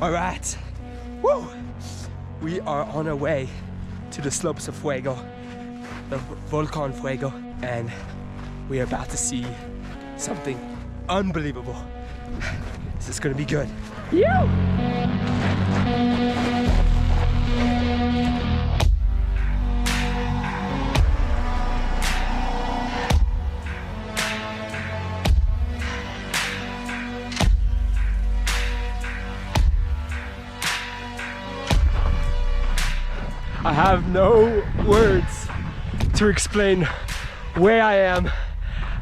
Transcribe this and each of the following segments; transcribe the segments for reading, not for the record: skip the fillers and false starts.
All right, woo! We are on our way to the slopes of Fuego, the Volcan Fuego, and we are about to see something unbelievable. This is gonna be good. I have no words to explain where I am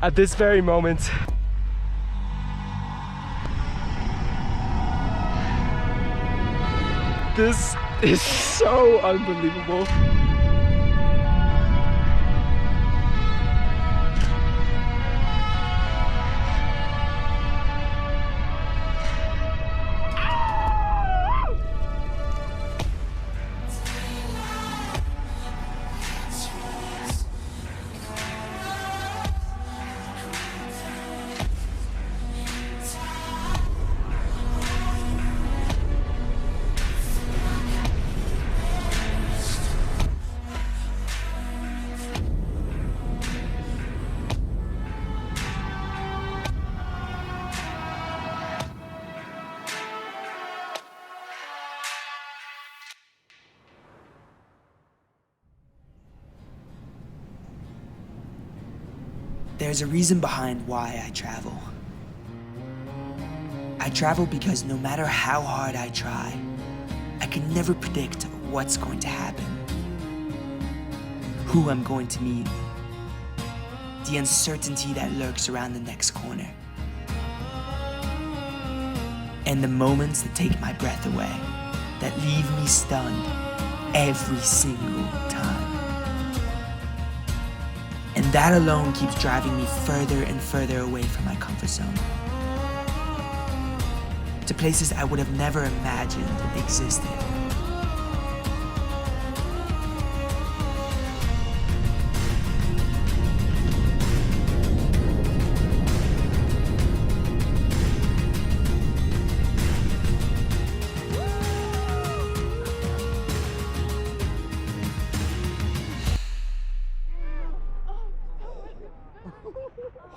at this very moment. This is so unbelievable. There's a reason behind why I travel. I travel because no matter how hard I try, I can never predict what's going to happen, who I'm going to meet, the uncertainty that lurks around the next corner, and the moments that take my breath away, that leave me stunned every single time. And that alone keeps driving me further and further away from my comfort zone, to places I would have never imagined existed.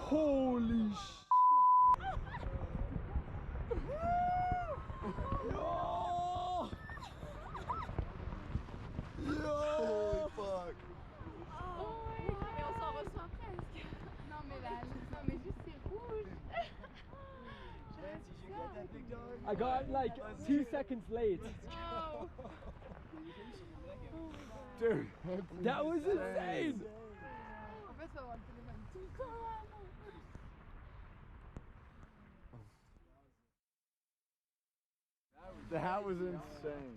Holy sh! Holy fuck! Mais on s'en reçoit presque. Non mais là, non mais juste c'est rouge. I got like 2 seconds late. Oh. Dude, that was insane! En fait, faut avoir le téléphone tout le temps. That was insane.